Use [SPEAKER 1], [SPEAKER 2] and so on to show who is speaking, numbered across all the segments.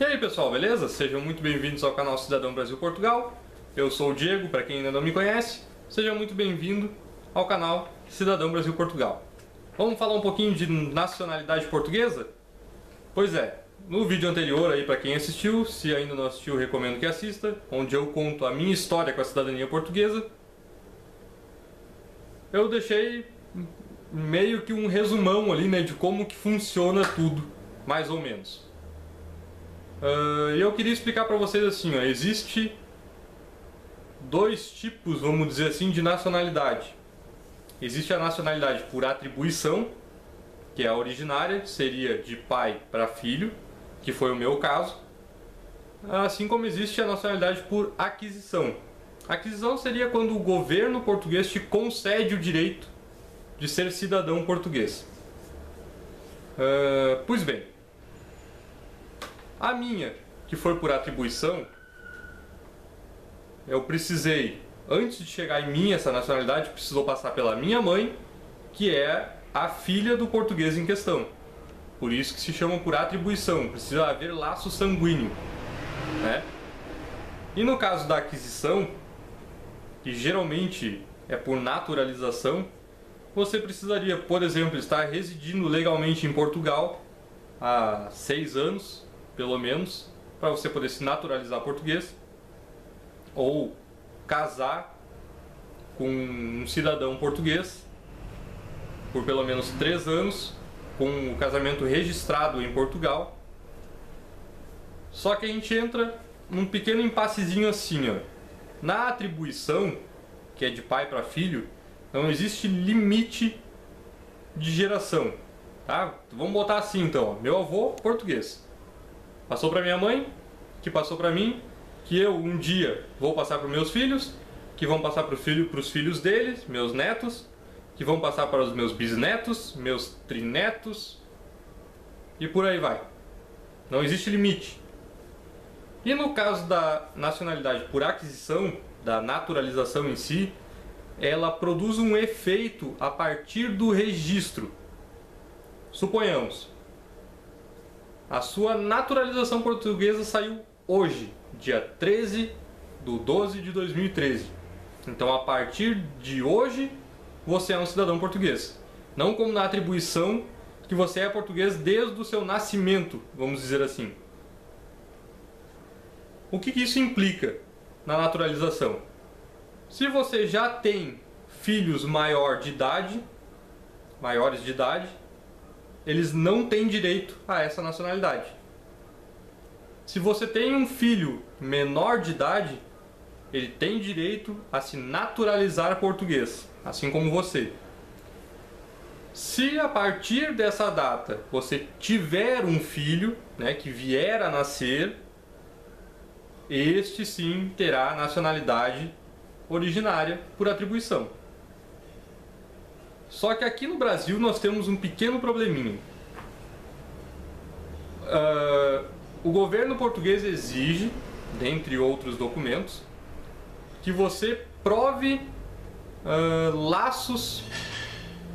[SPEAKER 1] E aí pessoal, beleza? Sejam muito bem-vindos ao canal Cidadão Brasil Portugal. Eu sou o Diego, para quem ainda não me conhece. Seja muito bem-vindo ao canal Cidadão Brasil Portugal. Vamos falar um pouquinho de nacionalidade portuguesa? Pois é, no vídeo anterior aí para quem assistiu, se ainda não assistiu, recomendo que assista, onde eu conto a minha história com a cidadania portuguesa. Eu deixei meio que um resumão ali, né, de como que funciona tudo, mais ou menos. E eu queria explicar para vocês assim, ó, existe dois tipos, vamos dizer assim, de nacionalidade. Existe a nacionalidade por atribuição, que é a originária, seria de pai para filho, que foi o meu caso. Assim como existe a nacionalidade por aquisição. Aquisição seria quando o governo português te concede o direito de ser cidadão português. Pois bem, a minha, que foi por atribuição, eu precisei, antes de chegar em mim essa nacionalidade, precisou passar pela minha mãe, que é a filha do português em questão. Por isso que se chama por atribuição, precisa haver laço sanguíneo, né? E no caso da aquisição, que geralmente é por naturalização, você precisaria, por exemplo, estar residindo legalmente em Portugal há 6 anos, pelo menos, para você poder se naturalizar português, ou casar com um cidadão português por pelo menos 3 anos, com o casamento registrado em Portugal. Só que a gente entra num pequeno impassezinho assim, ó. Na atribuição, que é de pai para filho, não existe limite de geração, tá? Vamos botar assim então, ó. Meu avô português passou para minha mãe, que passou para mim, que eu um dia vou passar para os meus filhos, que vão passar para os filhos deles, meus netos, que vão passar para os meus bisnetos, meus trinetos, e por aí vai. Não existe limite. E no caso da nacionalidade por aquisição, da naturalização em si, ela produz um efeito a partir do registro. Suponhamos, a sua naturalização portuguesa saiu hoje, dia 13/12 de 2013. Então, a partir de hoje, você é um cidadão português. Não como na atribuição, que você é português desde o seu nascimento, vamos dizer assim. O que isso implica na naturalização? Se você já tem filhos maiores de idade, eles não têm direito a essa nacionalidade. Se você tem um filho menor de idade, ele tem direito a se naturalizar português, assim como você. Se a partir dessa data você tiver um filho, né, que vier a nascer, este sim terá a nacionalidade originária por atribuição. Só que aqui no Brasil nós temos um pequeno probleminha. O governo português exige, dentre outros documentos, que você prove laços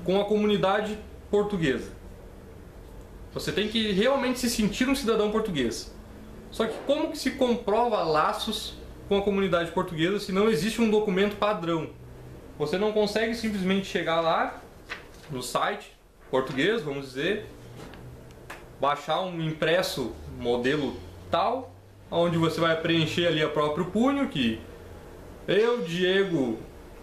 [SPEAKER 1] com a comunidade portuguesa. Você tem que realmente se sentir um cidadão português. Só que como que se comprova laços com a comunidade portuguesa se não existe um documento padrão? Você não consegue simplesmente chegar lá no site português, vamos dizer, baixar um impresso modelo tal, onde você vai preencher ali a próprio punho, que eu, Diego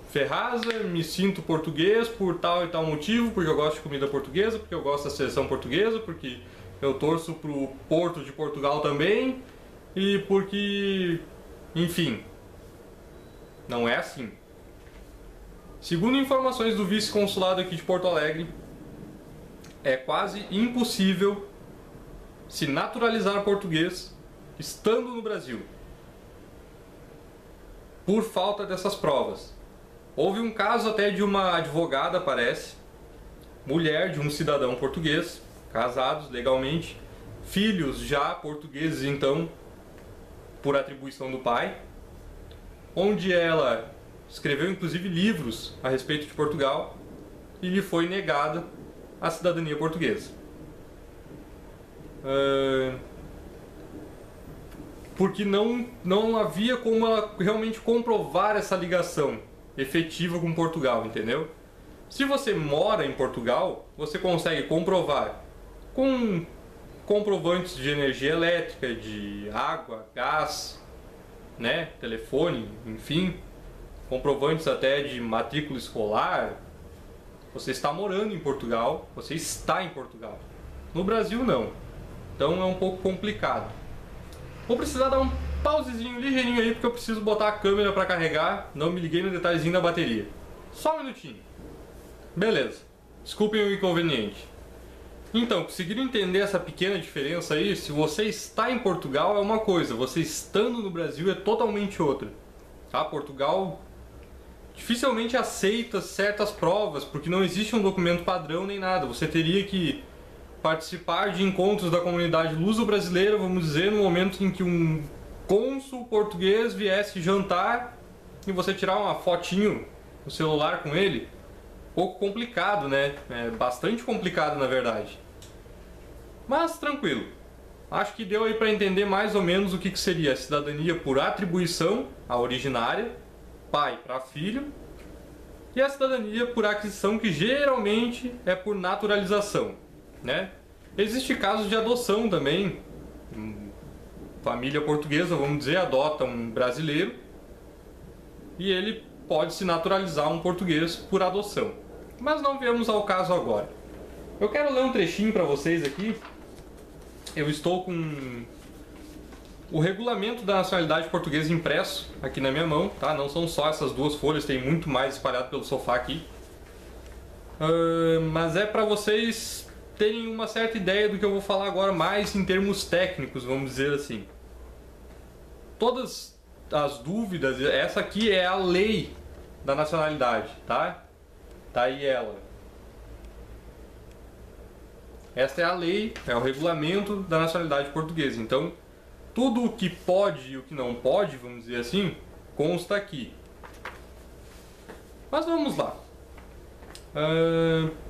[SPEAKER 1] Ferraza, me sinto português por tal e tal motivo, porque eu gosto de comida portuguesa, porque eu gosto da seleção portuguesa, porque eu torço pro Porto de Portugal também, e porque, enfim, não é assim. Segundo informações do vice-consulado aqui de Porto Alegre, é quase impossível se naturalizar português estando no Brasil, por falta dessas provas. Houve um caso até de uma advogada, parece, mulher de um cidadão português, casados legalmente, filhos já portugueses então, por atribuição do pai, onde ela escreveu inclusive livros a respeito de Portugal e lhe foi negada a cidadania portuguesa. porque não havia como ela realmente comprovar essa ligação efetiva com Portugal, entendeu? Se você mora em Portugal, você consegue comprovar com comprovantes de energia elétrica, de água, gás, né, telefone, enfim, comprovantes até de matrícula escolar. Você está morando em Portugal, você está em Portugal. No Brasil não. Então é um pouco complicado. Vou precisar dar um pausezinho ligeirinho aí porque eu preciso botar a câmera para carregar. Não me liguei no detalhezinho da bateria. Só um minutinho. Beleza. Desculpem o inconveniente. Então, conseguiram entender essa pequena diferença aí? Se você está em Portugal é uma coisa, você estando no Brasil é totalmente outra. Tá? Portugal dificilmente aceita certas provas porque não existe um documento padrão nem nada. Você teria que participar de encontros da comunidade luso-brasileira, vamos dizer, no momento em que um cônsul português viesse jantar e você tirar uma fotinho no celular com ele. Pouco complicado, né? É bastante complicado, na verdade. Mas tranquilo. Acho que deu aí para entender mais ou menos o que seria a cidadania por atribuição, a originária, pai para filho, e a cidadania por aquisição, que geralmente é por naturalização, né? Existe casos de adoção também. Família portuguesa, vamos dizer, adota um brasileiro e ele pode se naturalizar um português por adoção. Mas não viemos ao caso agora. Eu quero ler um trechinho para vocês aqui. Eu estou com o regulamento da nacionalidade portuguesa impresso aqui na minha mão, tá? Não são só essas duas folhas, tem muito mais espalhado pelo sofá aqui. Mas é para vocês terem uma certa ideia do que eu vou falar agora, mais em termos técnicos, vamos dizer assim. Todas as dúvidas, essa aqui é a lei da nacionalidade, tá? Tá aí ela. Esta é a lei, é o regulamento da nacionalidade portuguesa. Então, tudo o que pode e o que não pode, vamos dizer assim, consta aqui. Mas vamos lá.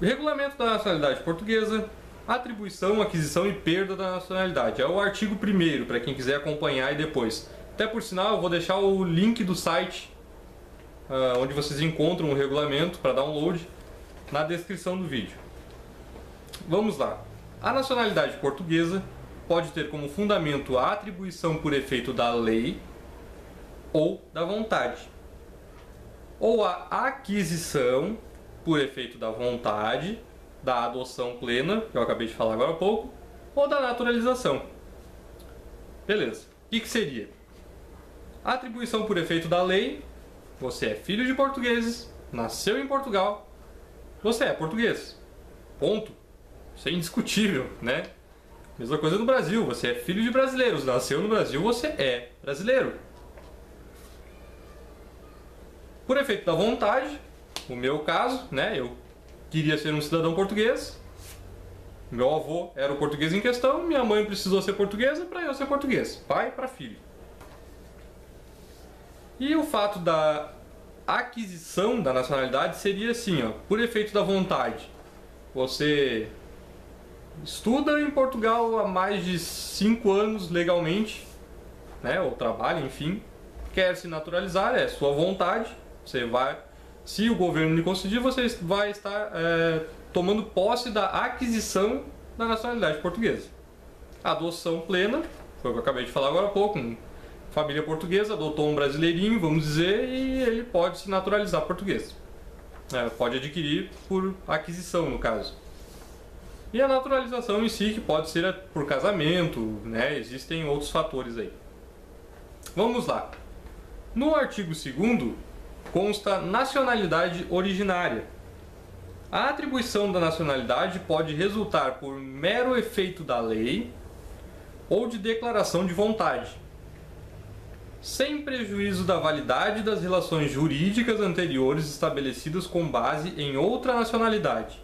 [SPEAKER 1] Regulamento da nacionalidade portuguesa, atribuição, aquisição e perda da nacionalidade. É o artigo 1º, para quem quiser acompanhar e depois. Até por sinal, eu vou deixar o link do site onde vocês encontram o regulamento para download na descrição do vídeo. Vamos lá. A nacionalidade portuguesa pode ter como fundamento a atribuição por efeito da lei ou da vontade, ou a aquisição por efeito da vontade, da adoção plena, que eu acabei de falar agora há pouco, ou da naturalização. Beleza. O que seria? A atribuição por efeito da lei: você é filho de portugueses, nasceu em Portugal, você é português. Ponto. Isso é indiscutível, né? Mesma coisa no Brasil, você é filho de brasileiros, nasceu no Brasil, você é brasileiro. Por efeito da vontade, no meu caso, né, eu queria ser um cidadão português, meu avô era o português em questão, minha mãe precisou ser portuguesa para eu ser português, pai para filho. E o fato da aquisição da nacionalidade seria assim, ó, por efeito da vontade. Você estuda em Portugal há mais de 5 anos legalmente, né, ou trabalha, enfim, quer se naturalizar, é sua vontade. Você vai, se o governo lhe conceder, você vai estar tomando posse da aquisição da nacionalidade portuguesa. Adoção plena, foi o que eu acabei de falar agora há pouco. Família portuguesa adotou um brasileirinho, vamos dizer, e ele pode se naturalizar português. Pode adquirir por aquisição, no caso. E a naturalização em si, que pode ser por casamento, né? Existem outros fatores aí. Vamos lá. No artigo 2º, consta nacionalidade originária. A atribuição da nacionalidade pode resultar por mero efeito da lei ou de declaração de vontade, sem prejuízo da validade das relações jurídicas anteriores estabelecidas com base em outra nacionalidade.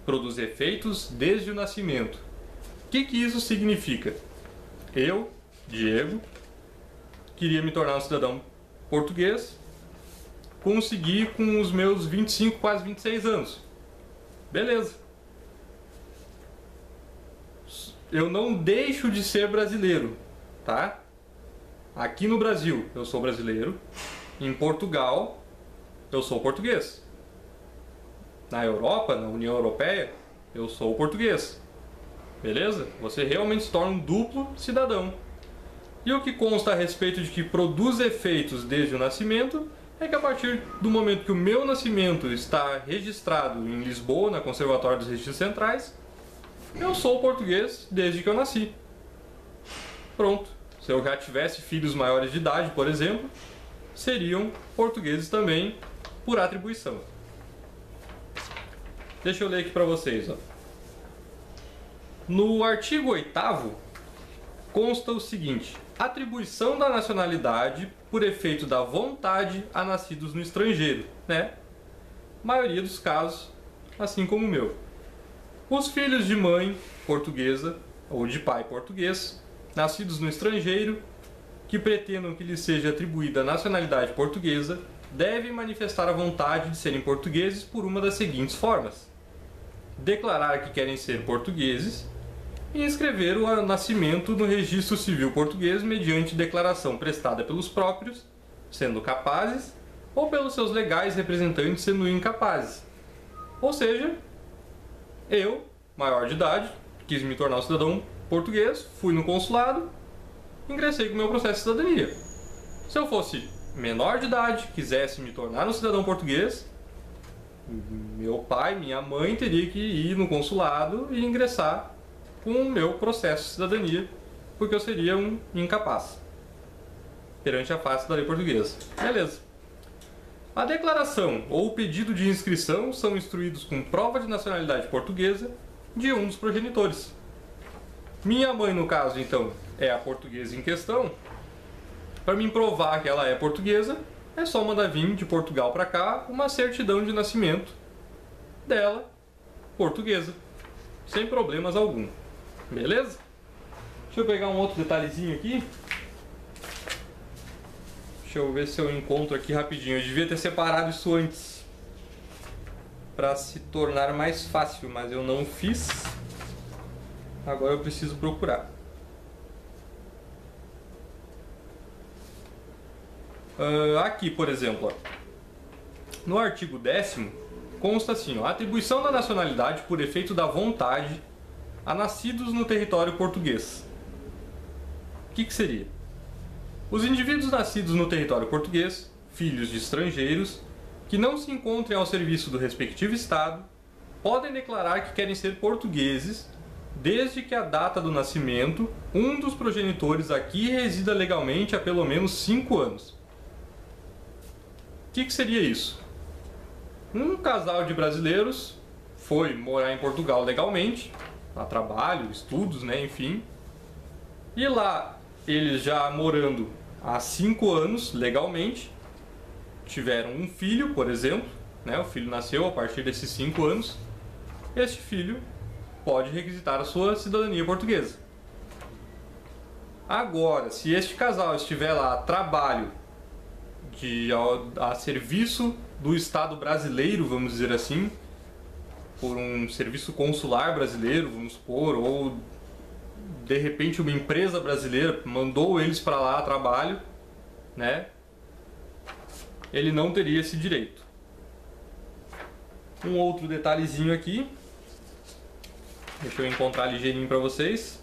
[SPEAKER 1] Produz efeitos desde o nascimento. O que isso significa? Eu, Diego, queria me tornar um cidadão português, consegui com os meus 25, quase 26 anos. Beleza. Eu não deixo de ser brasileiro, tá? Aqui no Brasil, eu sou brasileiro. Em Portugal, eu sou português. Na Europa, na União Europeia, eu sou português. Beleza? Você realmente se torna um duplo cidadão. E o que consta a respeito de que produz efeitos desde o nascimento é que a partir do momento que o meu nascimento está registrado em Lisboa, na Conservatória dos Registros Centrais, eu sou português desde que eu nasci. Pronto. Se eu já tivesse filhos maiores de idade, por exemplo, seriam portugueses também por atribuição. Deixa eu ler aqui para vocês. Ó. No artigo 8º consta o seguinte: atribuição da nacionalidade por efeito da vontade a nascidos no estrangeiro, né? Maioria dos casos, assim como o meu. Os filhos de mãe portuguesa ou de pai português, nascidos no estrangeiro, que pretendam que lhes seja atribuída a nacionalidade portuguesa, devem manifestar a vontade de serem portugueses por uma das seguintes formas: declarar que querem ser portugueses e inscrever o nascimento no registro civil português mediante declaração prestada pelos próprios, sendo capazes, ou pelos seus legais representantes, sendo incapazes. Ou seja, eu, maior de idade, quis me tornar um cidadão português, fui no consulado, ingressei com o meu processo de cidadania. Se eu fosse menor de idade, quisesse me tornar um cidadão português, meu pai, minha mãe teria que ir no consulado e ingressar com o meu processo de cidadania, porque eu seria um incapaz perante a face da lei portuguesa. Beleza. A declaração ou o pedido de inscrição são instruídos com prova de nacionalidade portuguesa de um dos progenitores. Minha mãe, no caso, então, é a portuguesa em questão. Para mim provar que ela é portuguesa, é só mandar vir de Portugal para cá uma certidão de nascimento dela, portuguesa, sem problemas algum. Beleza? Deixa eu pegar um outro detalhezinho aqui. Deixa eu ver se eu encontro aqui rapidinho. Eu devia ter separado isso antes para se tornar mais fácil, mas eu não fiz. Agora eu preciso procurar. Aqui, por exemplo, ó, no artigo 10º, consta assim: ó, atribuição da nacionalidade por efeito da vontade a nascidos no território português. O que seria? Os indivíduos nascidos no território português, filhos de estrangeiros, que não se encontrem ao serviço do respectivo Estado, podem declarar que querem ser portugueses, desde que a data do nascimento, um dos progenitores aqui resida legalmente há pelo menos 5 anos. O que seria isso? Um casal de brasileiros foi morar em Portugal legalmente, a trabalho, estudos, né, enfim. E lá, eles já morando há 5 anos legalmente, tiveram um filho, por exemplo, né, o filho nasceu a partir desses 5 anos. Este filho pode requisitar a sua cidadania portuguesa. Agora, se este casal estiver lá a trabalho, a serviço do Estado brasileiro, vamos dizer assim, por um serviço consular brasileiro, vamos supor, ou de repente uma empresa brasileira mandou eles para lá a trabalho, né? Ele não teria esse direito. Um outro detalhezinho aqui, deixa eu encontrar ligeirinho para vocês.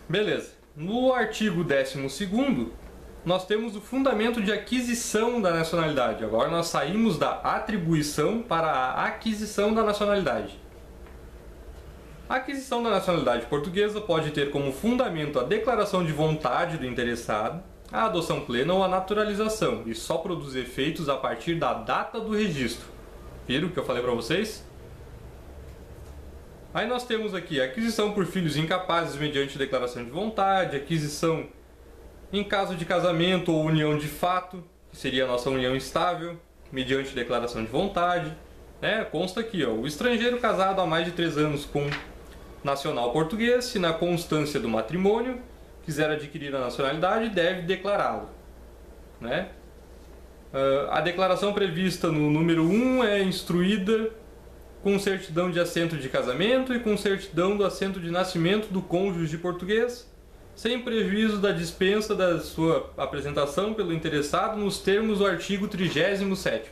[SPEAKER 1] Beleza. No artigo 12º, nós temos o fundamento de aquisição da nacionalidade. Agora nós saímos da atribuição para a aquisição da nacionalidade. A aquisição da nacionalidade portuguesa pode ter como fundamento a declaração de vontade do interessado, a adoção plena ou a naturalização, e só produz efeitos a partir da data do registro. Viram o que eu falei para vocês? Aí nós temos aqui a aquisição por filhos incapazes mediante declaração de vontade, aquisição em caso de casamento ou união de fato, que seria a nossa união estável, mediante declaração de vontade. Consta aqui, ó, o estrangeiro casado há mais de 3 anos com nacional português, se na constância do matrimônio quiser adquirir a nacionalidade, deve declará-lo. A declaração prevista no número 1 é instruída com certidão de assento de casamento e com certidão do assento de nascimento do cônjuge português, sem prejuízo da dispensa da sua apresentação pelo interessado nos termos do artigo 37º.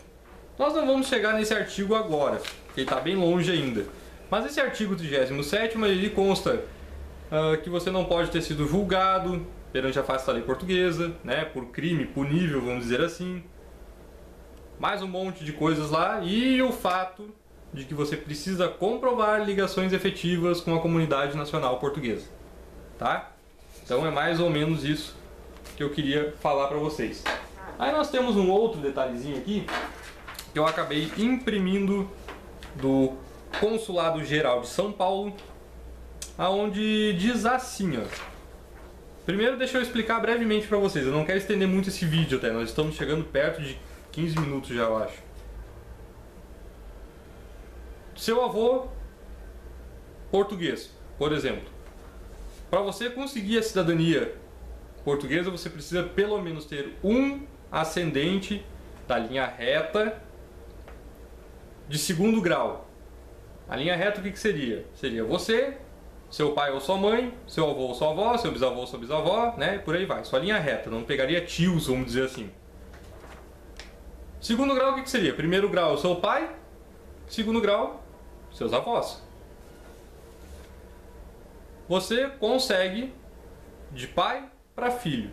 [SPEAKER 1] Nós não vamos chegar nesse artigo agora, porque ele está bem longe ainda. Mas esse artigo 37º, ele consta que você não pode ter sido julgado perante a face da lei portuguesa, né, por crime punível, vamos dizer assim. Mais um monte de coisas lá, e o fato de que você precisa comprovar ligações efetivas com a comunidade nacional portuguesa, tá? Então é mais ou menos isso que eu queria falar para vocês. Aí nós temos um outro detalhezinho aqui que eu acabei imprimindo do Consulado Geral de São Paulo, aonde diz assim, ó. Primeiro deixa eu explicar brevemente para vocês, eu não quero estender muito esse vídeo até, nós estamos chegando perto de 15 minutos já, eu acho. Seu avô português, por exemplo. Para você conseguir a cidadania portuguesa, você precisa pelo menos ter um ascendente da linha reta de segundo grau. A linha reta o que seria? Seria você, seu pai ou sua mãe, seu avô ou sua avó, seu bisavô ou sua bisavó, né? Por aí vai. Sua linha reta, não pegaria tios, vamos dizer assim. Segundo grau o que seria? Primeiro grau, seu pai. Segundo grau, seus avós. Você consegue de pai para filho.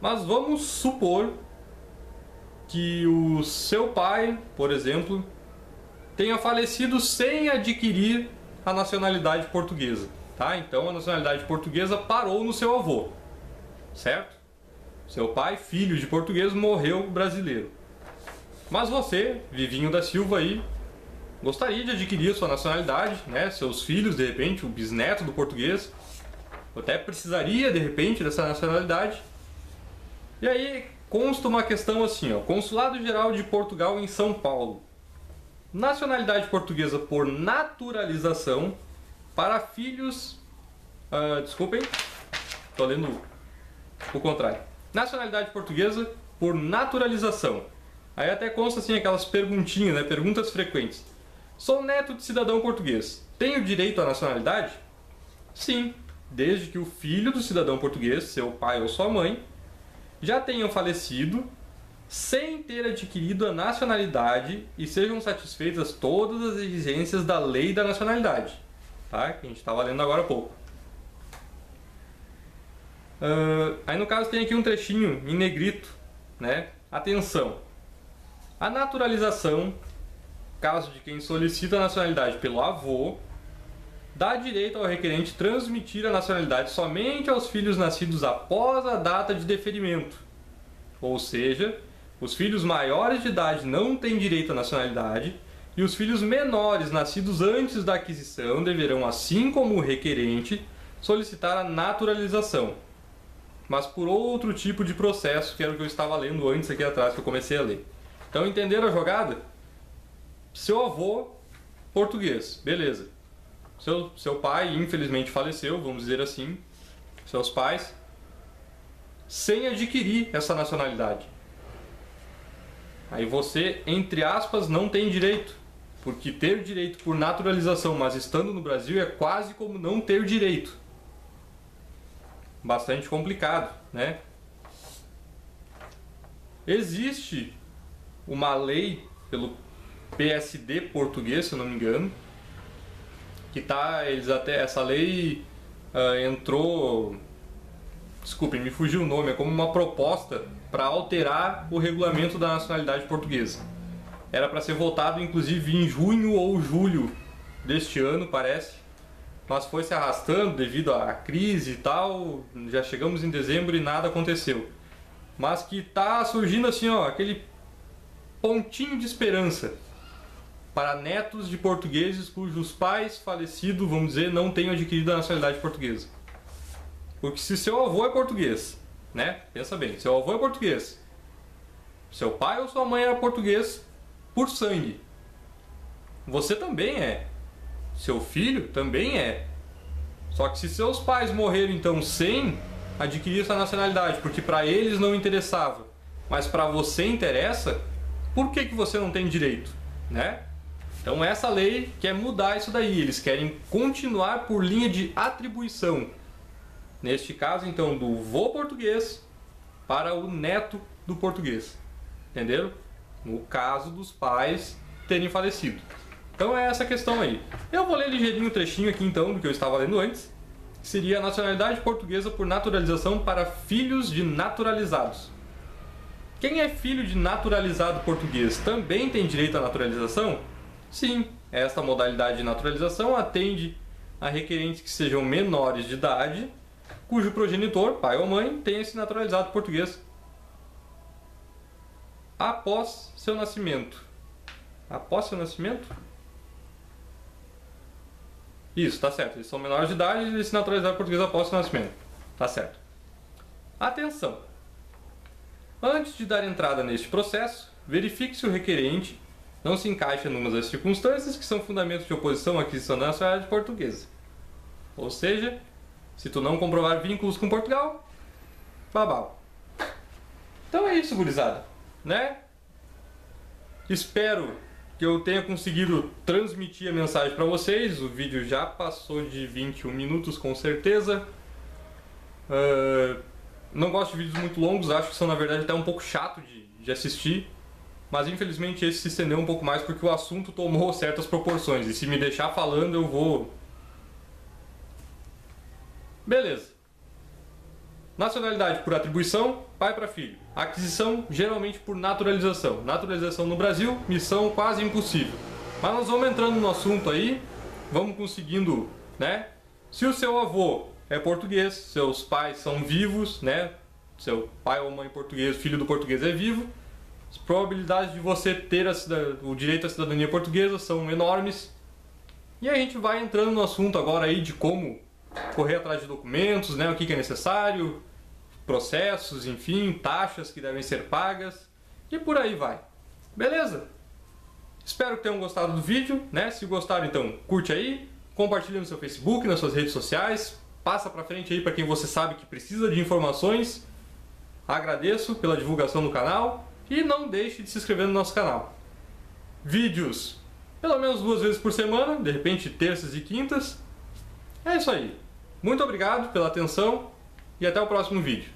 [SPEAKER 1] Mas vamos supor que o seu pai, por exemplo, tenha falecido sem adquirir a nacionalidade portuguesa, tá? Então a nacionalidade portuguesa parou no seu avô, certo? Seu pai, filho de português, morreu brasileiro. Mas você, Vivinho da Silva aí, gostaria de adquirir a sua nacionalidade, né? Seus filhos, de repente, o bisneto do português, até precisaria, de repente, dessa nacionalidade. E aí consta uma questão assim, ó, Consulado Geral de Portugal em São Paulo. Nacionalidade portuguesa por naturalização para filhos... desculpem, estou lendo o contrário. Nacionalidade portuguesa por naturalização. Aí até consta assim aquelas perguntinhas, né? Perguntas frequentes. Sou neto de cidadão português. Tenho direito à nacionalidade? Sim, desde que o filho do cidadão português, seu pai ou sua mãe, já tenham falecido sem ter adquirido a nacionalidade e sejam satisfeitas todas as exigências da lei da nacionalidade, tá? Que a gente estava lendo agora há pouco. Aí no caso tem aqui um trechinho em negrito, né? Atenção! A naturalização, caso de quem solicita a nacionalidade pelo avô, dá direito ao requerente transmitir a nacionalidade somente aos filhos nascidos após a data de deferimento. Ou seja, os filhos maiores de idade não têm direito à nacionalidade e os filhos menores nascidos antes da aquisição deverão, assim como o requerente, solicitar a naturalização. Mas por outro tipo de processo, que era o que eu estava lendo antes aqui atrás, que eu comecei a ler. Então entenderam a jogada? Seu avô português, beleza. Seu pai infelizmente faleceu, vamos dizer assim, seus pais, sem adquirir essa nacionalidade. Aí você, entre aspas, não tem direito, porque ter direito por naturalização, mas estando no Brasil, é quase como não ter direito. Bastante complicado, né? Existe uma lei pelo PSD português, se eu não me engano, que essa lei entrou, desculpem, me fugiu o nome, é como uma proposta para alterar o regulamento da nacionalidade portuguesa. Era para ser votado inclusive em junho ou julho deste ano, parece, mas foi se arrastando devido à crise e tal, já chegamos em dezembro e nada aconteceu. Mas que está surgindo assim, ó, aquele pontinho de esperança para netos de portugueses cujos pais falecidos, vamos dizer, não tenham adquirido a nacionalidade portuguesa. Porque se seu avô é português, né? Pensa bem, seu avô é português, seu pai ou sua mãe era português por sangue, você também é, seu filho também é. Só que se seus pais morreram então sem adquirir essa nacionalidade, porque para eles não interessava, mas para você interessa, por que você não tem direito, né? Então essa lei quer mudar isso daí, eles querem continuar por linha de atribuição. Neste caso, então, do vô português para o neto do português. Entenderam? No caso dos pais terem falecido. Então é essa questão aí. Eu vou ler ligeirinho um trechinho aqui então do que eu estava lendo antes. Que seria a nacionalidade portuguesa por naturalização para filhos de naturalizados. Quem é filho de naturalizado português também tem direito à naturalização? Sim, esta modalidade de naturalização atende a requerentes que sejam menores de idade, cujo progenitor, pai ou mãe, tenha se naturalizado português após seu nascimento. Após seu nascimento? Isso, tá certo. Eles são menores de idade e eles se naturalizaram português após seu nascimento. Tá certo. Atenção! Antes de dar entrada neste processo, verifique se o requerente não se encaixa numa das circunstâncias que são fundamentos de oposição à aquisição da nacionalidade portuguesa. Ou seja, se tu não comprovar vínculos com Portugal, babau. Então é isso, gurizada, né? Espero que eu tenha conseguido transmitir a mensagem para vocês. O vídeo já passou de 21 minutos, com certeza. Não gosto de vídeos muito longos, acho que são na verdade até um pouco chato de assistir. Mas infelizmente esse se estendeu um pouco mais porque o assunto tomou certas proporções. E se me deixar falando eu vou... Beleza. Nacionalidade por atribuição, pai para filho. Aquisição, geralmente por naturalização. Naturalização no Brasil, missão quase impossível. Mas nós vamos entrando no assunto aí, vamos conseguindo, né? Se o seu avô é português, seus pais são vivos, né? Seu pai ou mãe português, filho do português é vivo, as probabilidades de você ter o direito à cidadania portuguesa são enormes. E a gente vai entrando no assunto agora aí de como correr atrás de documentos, né? O que é necessário, processos, enfim, taxas que devem ser pagas e por aí vai. Beleza? Espero que tenham gostado do vídeo, né? Se gostaram, então curte aí, compartilha no seu Facebook, nas suas redes sociais, passa pra frente aí para quem você sabe que precisa de informações. Agradeço pela divulgação do canal e não deixe de se inscrever no nosso canal. Vídeos pelo menos 2 vezes por semana, de repente terças e quintas. É isso aí. Muito obrigado pela atenção e até o próximo vídeo.